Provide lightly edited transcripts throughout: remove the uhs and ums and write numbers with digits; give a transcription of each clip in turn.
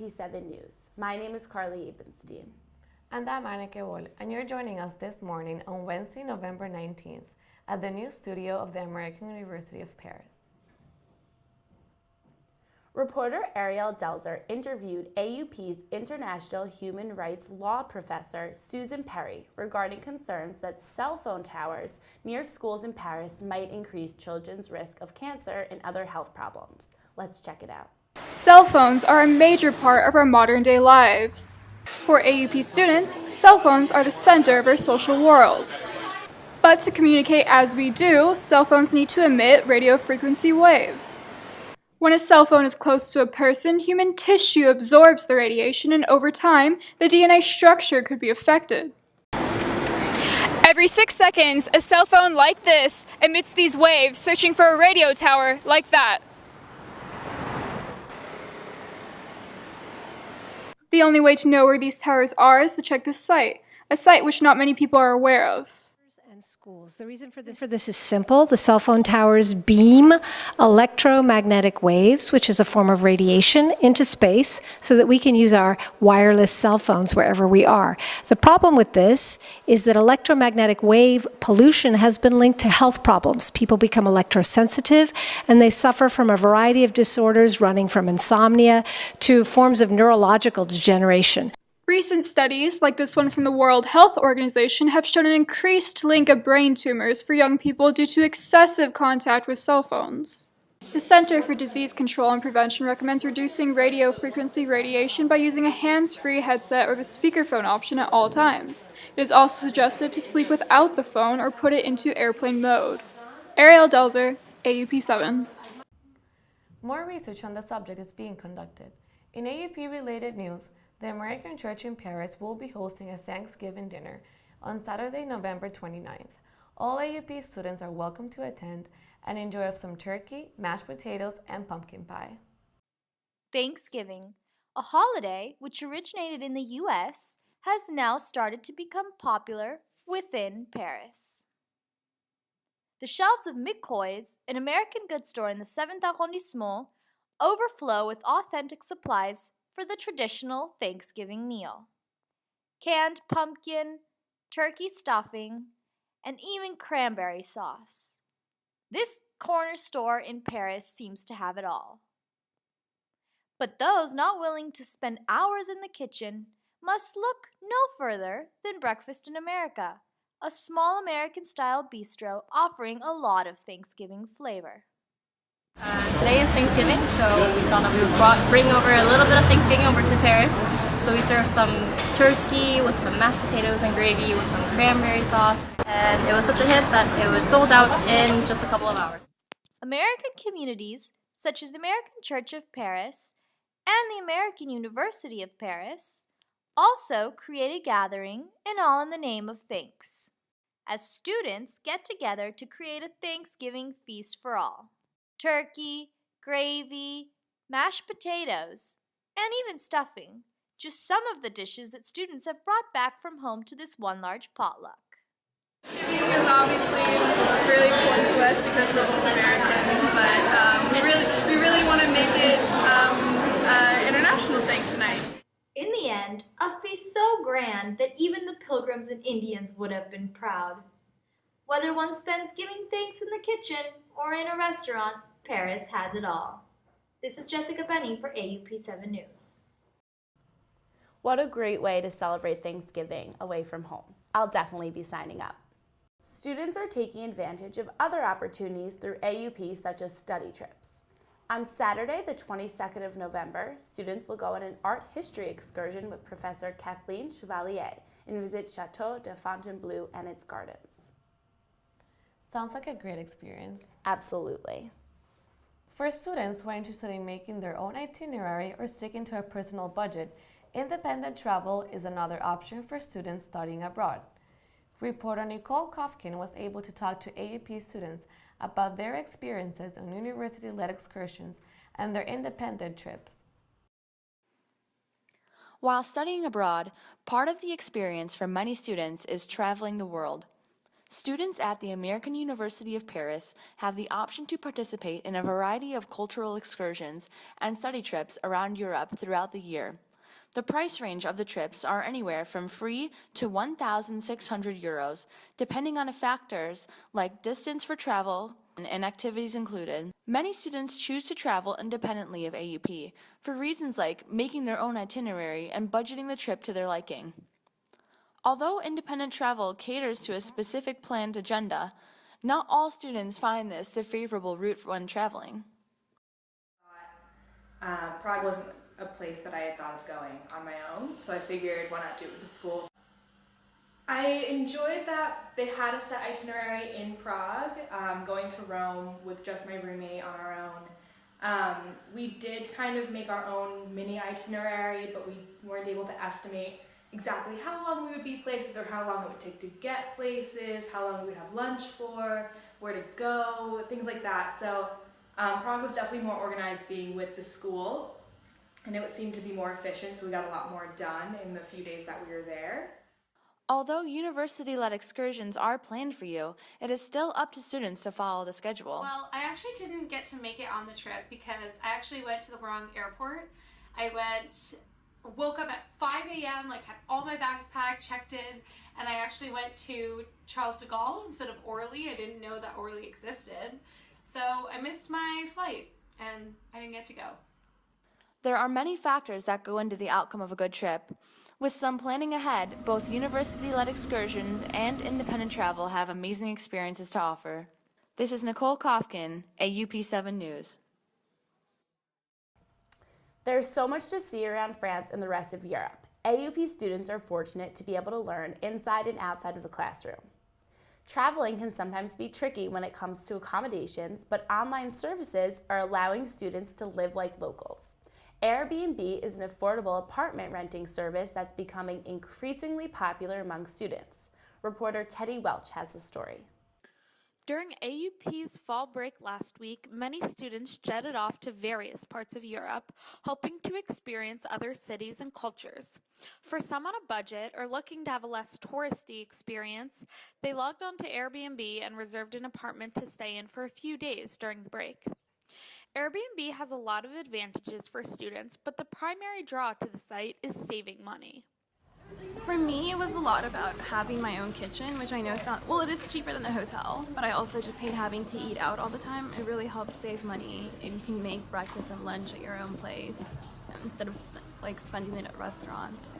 AUP7 News. My name is Carly Ebenstein. And I'm Anneke, and you're joining us this morning on Wednesday, November 19th at the news studio of the American University of Paris. Reporter Ariel Delzer interviewed AUP's International Human Rights Law professor Susan Perry regarding concerns that cell phone towers near schools in Paris might increase children's risk of cancer and other health problems. Let's check it out. Cell phones are a major part of our modern-day lives. For AUP students, cell phones are the center of our social worlds. But to communicate as we do, cell phones need to emit radio frequency waves. When a cell phone is close to a person, human tissue absorbs the radiation, and over time, the DNA structure could be affected. Every 6 seconds, a cell phone like this emits these waves, searching for a radio tower like that. The only way to know where these towers are is to check this site, a site which not many people are aware of. And schools. The reason for this is simple. The cell phone towers beam electromagnetic waves, which is a form of radiation, into space so that we can use our wireless cell phones wherever we are. The problem with this is that electromagnetic wave pollution has been linked to health problems. People become electrosensitive and they suffer from a variety of disorders running from insomnia to forms of neurological degeneration. Recent studies, like this one from the World Health Organization, have shown an increased link of brain tumors for young people due to excessive contact with cell phones. The Center for Disease Control and Prevention recommends reducing radio frequency radiation by using a hands-free headset or the speakerphone option at all times. It is also suggested to sleep without the phone or put it into airplane mode. Ariel Delzer, AUP7. More research on the subject is being conducted. In AUP-related news, the American Church in Paris will be hosting a Thanksgiving dinner on Saturday, November 29th. All AUP students are welcome to attend and enjoy some turkey, mashed potatoes, and pumpkin pie. Thanksgiving, a holiday which originated in the U.S., has now started to become popular within Paris. The shelves of McCoy's, an American goods store in the 7th arrondissement, overflow with authentic supplies for the traditional Thanksgiving meal. Canned pumpkin, turkey stuffing, and even cranberry sauce. This corner store in Paris seems to have it all. But those not willing to spend hours in the kitchen must look no further than Breakfast in America, a small American-style bistro offering a lot of Thanksgiving flavor. Today is Thanksgiving, so we thought that we would bring over a little bit of Thanksgiving over to Paris. So we served some turkey with some mashed potatoes and gravy with some cranberry sauce. And it was such a hit that it was sold out in just a couple of hours. American communities, such as the American Church of Paris and the American University of Paris, also create a gathering, and all in the name of thanks, as students get together to create a Thanksgiving feast for all. Turkey, gravy, mashed potatoes, and even stuffing, just some of the dishes that students have brought back from home to this one large potluck. Thanksgiving is obviously really important to us because we're both American, but we really want to make it an international thing tonight. In the end, a feast so grand that even the Pilgrims and Indians would have been proud. Whether one spends giving thanks in the kitchen or in a restaurant, Paris has it all. This is Jessica Benny for AUP7 News. What a great way to celebrate Thanksgiving away from home. I'll definitely be signing up. Students are taking advantage of other opportunities through AUP, such as study trips. On Saturday, the 22nd of November, students will go on an art history excursion with Professor Kathleen Chevalier and visit Chateau de Fontainebleau and its gardens. Sounds like a great experience. Absolutely. For students who are interested in making their own itinerary or sticking to a personal budget, independent travel is another option for students studying abroad. Reporter Nicole Kofkin was able to talk to AUP students about their experiences on university-led excursions and their independent trips. While studying abroad, part of the experience for many students is traveling the world. Students at the American University of Paris have the option to participate in a variety of cultural excursions and study trips around Europe throughout the year. The price range of the trips are anywhere from free to €1,600, depending on factors like distance for travel and activities included. Many students choose to travel independently of AUP for reasons like making their own itinerary and budgeting the trip to their liking. Although independent travel caters to a specific planned agenda, not all students find this the favorable route when traveling. Prague wasn't a place that I had thought of going on my own, so I figured why not do it with the school. I enjoyed that they had a set itinerary in Prague, going to Rome with just my roommate on our own. We did kind of make our own mini itinerary, but we weren't able to estimate exactly how long we would be places or how long it would take to get places, how long we would have lunch for, where to go, things like that. So Prague was definitely more organized being with the school, and it seemed to be more efficient, so we got a lot more done in the few days that we were there. Although university-led excursions are planned for you, it is still up to students to follow the schedule. Well, I actually didn't get to make it on the trip because I actually went to the wrong airport. Woke up at 5 a.m., had all my bags packed, checked in, and I actually went to Charles de Gaulle instead of Orly. I didn't know that Orly existed. So I missed my flight and I didn't get to go. There are many factors that go into the outcome of a good trip. With some planning ahead, both university-led excursions and independent travel have amazing experiences to offer. This is Nicole Kofkin, AUP7 News. There's so much to see around France and the rest of Europe. AUP students are fortunate to be able to learn inside and outside of the classroom. Traveling can sometimes be tricky when it comes to accommodations, but online services are allowing students to live like locals. Airbnb is an affordable apartment renting service that's becoming increasingly popular among students. Reporter Teddy Welch has the story. During AUP's fall break last week, many students jetted off to various parts of Europe, hoping to experience other cities and cultures. For some on a budget or looking to have a less touristy experience, they logged on to Airbnb and reserved an apartment to stay in for a few days during the break. Airbnb has a lot of advantages for students, but the primary draw to the site is saving money. For me, it was a lot about having my own kitchen, which I know it is cheaper than the hotel, but I also just hate having to eat out all the time. It really helps save money if you can make breakfast and lunch at your own place instead of spending it at restaurants.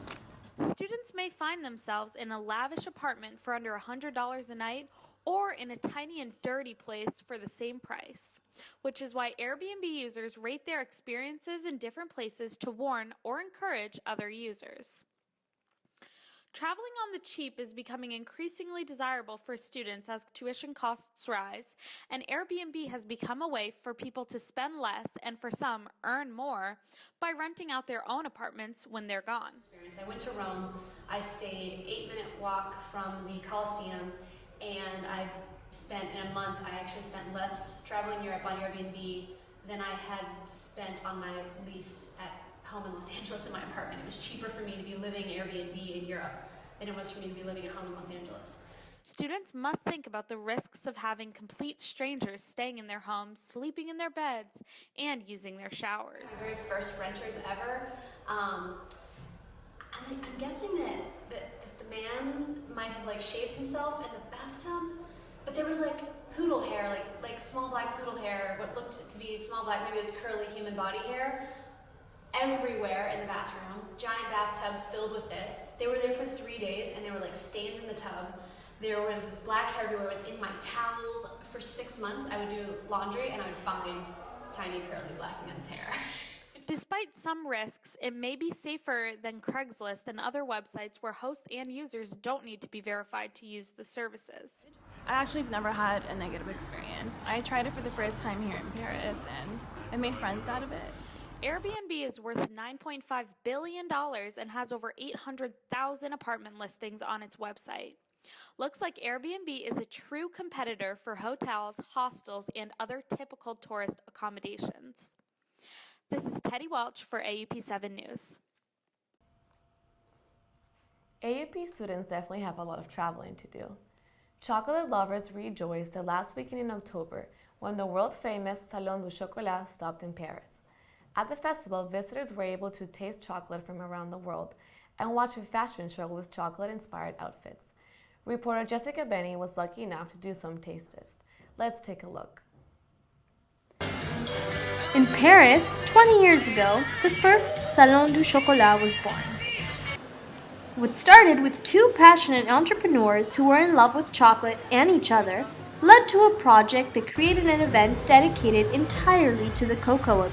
Students may find themselves in a lavish apartment for under $100 a night or in a tiny and dirty place for the same price, which is why Airbnb users rate their experiences in different places to warn or encourage other users. Traveling on the cheap is becoming increasingly desirable for students as tuition costs rise, and Airbnb has become a way for people to spend less and for some earn more by renting out their own apartments when they're gone. I went to Rome. I stayed 8-minute walk from the Colosseum, and I spent in a month, I actually spent less traveling Europe on Airbnb than I had spent on my lease at home in Los Angeles in my apartment. It was cheaper for me to be living Airbnb in Europe than it was for me to be living at home in Los Angeles. Students must think about the risks of having complete strangers staying in their homes, sleeping in their beds, and using their showers. My very first renters ever. I'm guessing that the man might have shaved himself in the bathtub, but there was poodle hair, like small black poodle hair, what looked to be small black, maybe it was curly human body hair, everywhere in the bathroom. Giant bathtub filled with it. They were there for 3 days, and there were stains in the tub. There was this black hair everywhere. It was in my towels. For 6 months, I would do laundry, and I would find tiny curly black men's hair. Despite some risks, it may be safer than Craigslist and other websites where hosts and users don't need to be verified to use the services. I actually have never had a negative experience. I tried it for the first time here in Paris, and I made friends out of it. Airbnb is worth $9.5 billion and has over 800,000 apartment listings on its website. Looks like Airbnb is a true competitor for hotels, hostels, and other typical tourist accommodations. This is Teddy Welch for AUP7 News. AUP students definitely have a lot of traveling to do. Chocolate lovers rejoiced the last weekend in October when the world-famous Salon du Chocolat stopped in Paris. At the festival, visitors were able to taste chocolate from around the world and watch a fashion show with chocolate-inspired outfits. Reporter Jessica Benny was lucky enough to do some taste tests. Let's take a look. In Paris, 20 years ago, the first Salon du Chocolat was born. What started with two passionate entrepreneurs who were in love with chocolate and each other led to a project that created an event dedicated entirely to the cocoa bean.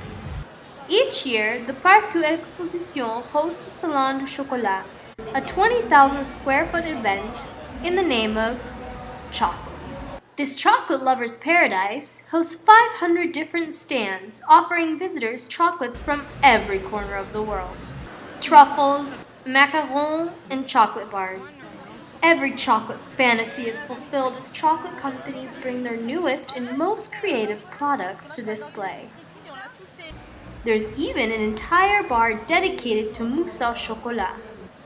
Each year, the Parc d'Exposition hosts the Salon du Chocolat, a 20,000 square foot event in the name of chocolate. This chocolate lover's paradise hosts 500 different stands offering visitors chocolates from every corner of the world. Truffles, macarons, and chocolate bars. Every chocolate fantasy is fulfilled as chocolate companies bring their newest and most creative products to display. There's even an entire bar dedicated to mousse au chocolat.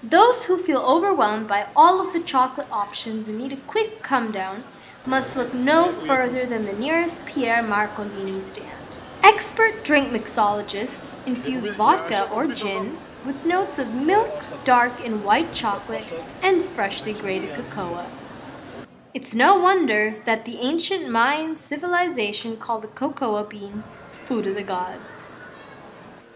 Those who feel overwhelmed by all of the chocolate options and need a quick come down must look no further than the nearest Pierre Marcolini stand. Expert drink mixologists infuse vodka or gin with notes of milk, dark and white chocolate, and freshly grated cocoa. It's no wonder that the ancient Mayan civilization called the cocoa bean food of the gods.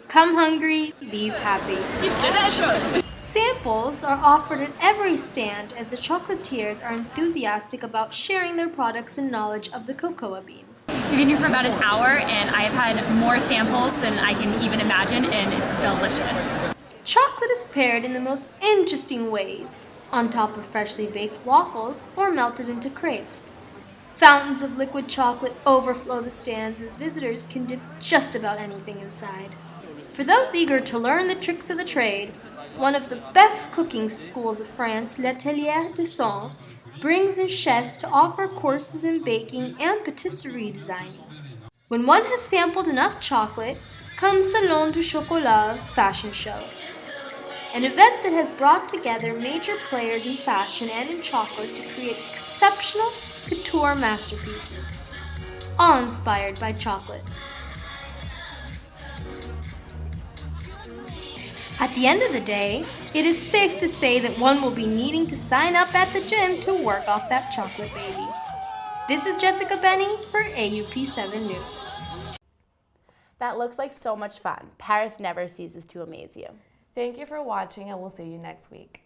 Come hungry, leave happy. It's delicious! Samples are offered at every stand as the chocolatiers are enthusiastic about sharing their products and knowledge of the cocoa bean. We've been here for about an hour and I've had more samples than I can even imagine, and it's delicious. Chocolate is paired in the most interesting ways, on top of freshly baked waffles or melted into crepes. Fountains of liquid chocolate overflow the stands as visitors can dip just about anything inside. For those eager to learn the tricks of the trade, one of the best cooking schools of France, l'Atelier des Sons, brings in chefs to offer courses in baking and patisserie designing. When one has sampled enough chocolate, comes Salon du Chocolat fashion show, an event that has brought together major players in fashion and in chocolate to create exceptional couture masterpieces, all inspired by chocolate. At the end of the day, it is safe to say that one will be needing to sign up at the gym to work off that chocolate baby. This is Jessica Benny for AUP 7 News. That looks like so much fun. Paris never ceases to amaze you. Thank you for watching, and we'll see you next week.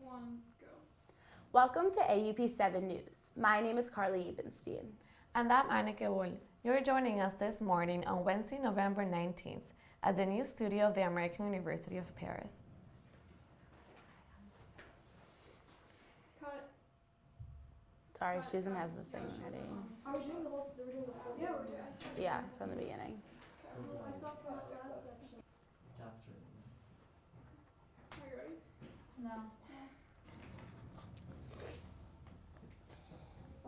1, go. Welcome to AUP 7 News. My name is Carly Ebenstein. And I'm Anneke Wohl. You're joining us this morning on Wednesday, November 19th at the new studio of the American University of Paris. Sorry, she doesn't have the thing ready. Are we doing the whole? Yeah, we're doing. Yeah, from the beginning. I thought for that last section. Are you ready? No.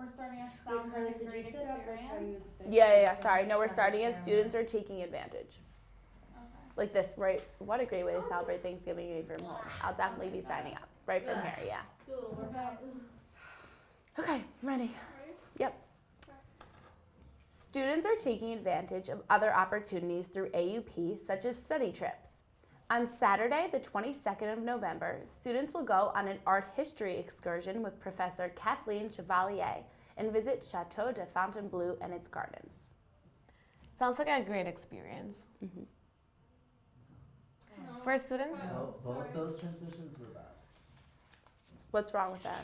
We're starting at sound and great experience. Yeah. Sorry. No, we're starting as students are taking advantage. Okay. Like this, right? What a great way to celebrate Thanksgiving away from home. I'll definitely be signing up right from here, yeah. Do a little workout. Okay, I'm ready. Ready? Yep. Students are taking advantage of other opportunities through AUP, such as study trips. On Saturday, the 22nd of November, students will go on an art history excursion with Professor Kathleen Chevalier and visit Chateau de Fontainebleau and its gardens. Sounds like a great experience. Mm-hmm. For students, No, both those transitions were bad. What's wrong with that?